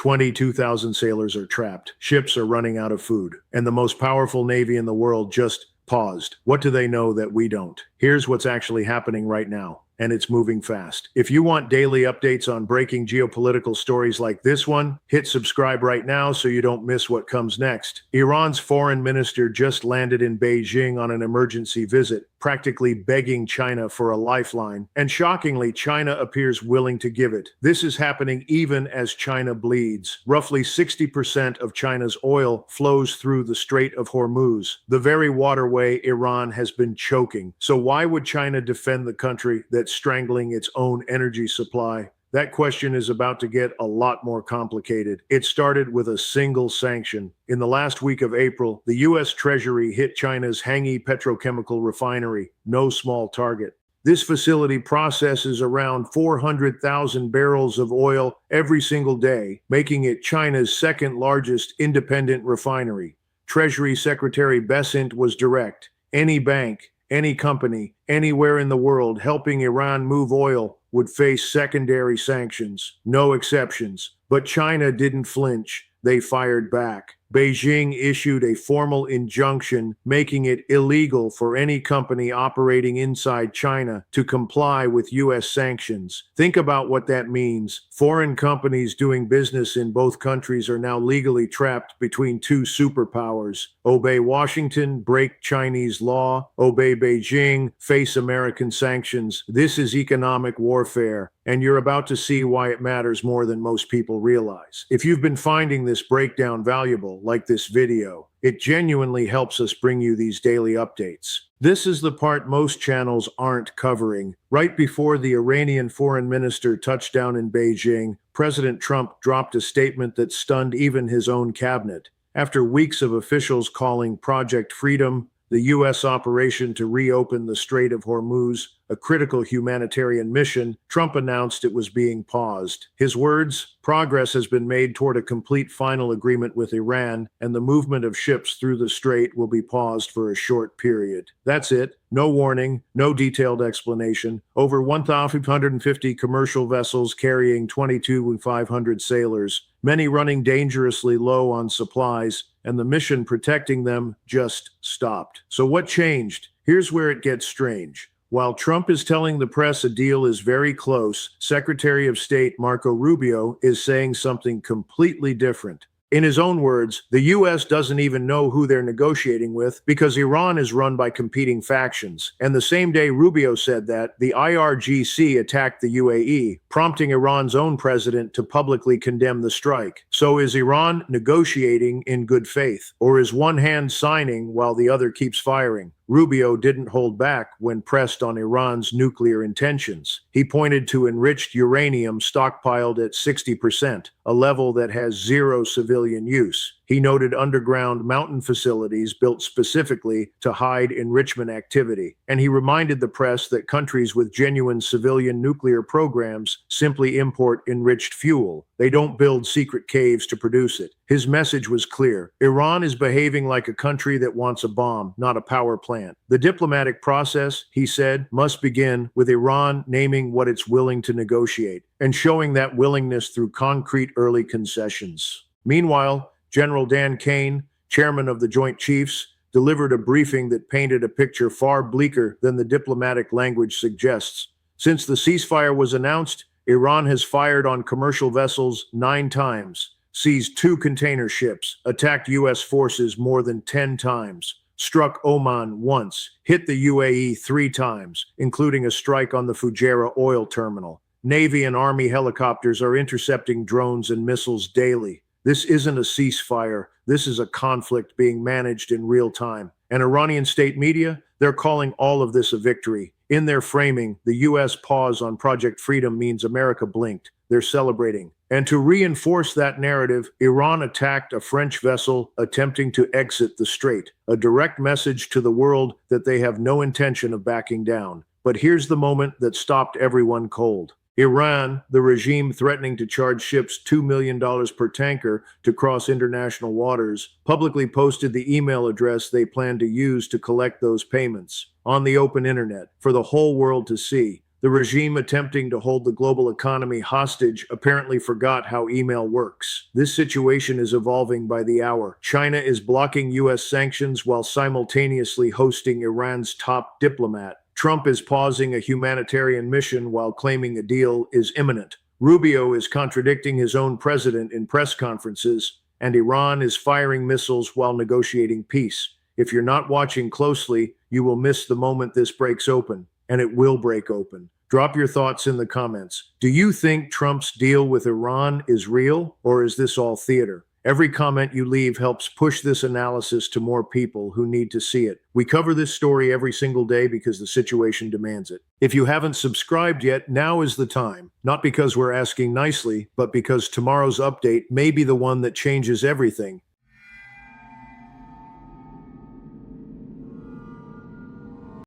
22,000 sailors are trapped. Ships are running out of food. And the most powerful navy in the world just paused. What do they know that we don't? Here's what's actually happening right now. And it's moving fast. If you want daily updates on breaking geopolitical stories like this one, hit subscribe right now so you don't miss what comes next. Iran's foreign minister just landed in Beijing on an emergency visit, practically begging China for a lifeline. And shockingly, China appears willing to give it. This is happening even as China bleeds. Roughly 60% of China's oil flows through the Strait of Hormuz, the very waterway Iran has been choking. So why would China defend the country that's strangling its own energy supply? That question is about to get a lot more complicated. It started with a single sanction. In the last week of April, the US Treasury hit China's Hangy Petrochemical Refinery, no small target. This facility processes around 400,000 barrels of oil every single day, making it China's second largest independent refinery. Treasury Secretary Besant was direct. Any bank, any company, anywhere in the world helping Iran move oil would face secondary sanctions, no exceptions. But China didn't flinch. They fired back. Beijing issued a formal injunction making it illegal for any company operating inside China to comply with US sanctions. Think about what that means. Foreign companies doing business in both countries are now legally trapped between two superpowers. Obey Washington, break Chinese law. Obey Beijing, face American sanctions. This is economic warfare, and you're about to see why it matters more than most people realize. If you've been finding this breakdown valuable, like this video, it genuinely helps us bring you these daily updates. This is the part most channels aren't covering. Right before the Iranian foreign minister touched down in Beijing, President Trump dropped a statement that stunned even his own cabinet. After weeks of officials calling Project Freedom, the U.S. operation to reopen the Strait of Hormuz, a critical humanitarian mission, Trump announced it was being paused. His words, "Progress has been made toward a complete final agreement with Iran, and the movement of ships through the strait will be paused for a short period." That's it. No warning, no detailed explanation. Over 1,550 commercial vessels carrying 2,500 sailors, many running dangerously low on supplies, and the mission protecting them just stopped. So what changed? Here's where it gets strange. While Trump is telling the press a deal is very close, Secretary of State Marco Rubio is saying something completely different. In his own words, the U.S. doesn't even know who they're negotiating with because Iran is run by competing factions. And the same day Rubio said that, the IRGC attacked the UAE, prompting Iran's own president to publicly condemn the strike. So is Iran negotiating in good faith? Or is one hand signing while the other keeps firing? Rubio didn't hold back when pressed on Iran's nuclear intentions. He pointed to enriched uranium stockpiled at 60%, a level that has zero civilian use. He noted underground mountain facilities built specifically to hide enrichment activity, and he reminded the press that countries with genuine civilian nuclear programs simply import enriched fuel. They don't build secret caves to produce it. His message was clear. Iran is behaving like a country that wants a bomb, not a power plant. The diplomatic process, he said, must begin with Iran naming what it's willing to negotiate and showing that willingness through concrete early concessions. Meanwhile, General Dan Caine, chairman of the Joint Chiefs, delivered a briefing that painted a picture far bleaker than the diplomatic language suggests. Since the ceasefire was announced, Iran has fired on commercial vessels 9 times, seized 2 container ships, attacked U.S. forces more than 10 times, struck Oman once, hit the UAE 3 times, including a strike on the Fujairah oil terminal. Navy and Army helicopters are intercepting drones and missiles daily. This isn't a ceasefire. This is a conflict being managed in real time. And Iranian state media, they're calling all of this a victory. In their framing, the U.S. pause on Project Freedom means America blinked. They're celebrating. And to reinforce that narrative, Iran attacked a French vessel attempting to exit the strait, a direct message to the world that they have no intention of backing down. But here's the moment that stopped everyone cold. Iran, the regime threatening to charge ships $2 million per tanker to cross international waters, publicly posted the email address they plan to use to collect those payments on the open internet for the whole world to see. The regime attempting to hold the global economy hostage apparently forgot how email works. This situation is evolving by the hour. China is blocking US sanctions while simultaneously hosting Iran's top diplomat. Trump is pausing a humanitarian mission while claiming a deal is imminent. Rubio is contradicting his own president in press conferences, and Iran is firing missiles while negotiating peace. If you're not watching closely, you will miss the moment this breaks open, and it will break open. Drop your thoughts in the comments. Do you think Trump's deal with Iran is real, or is this all theater? Every comment you leave helps push this analysis to more people who need to see it. We cover this story every single day because the situation demands it. If you haven't subscribed yet, now is the time. Not because we're asking nicely, but because tomorrow's update may be the one that changes everything.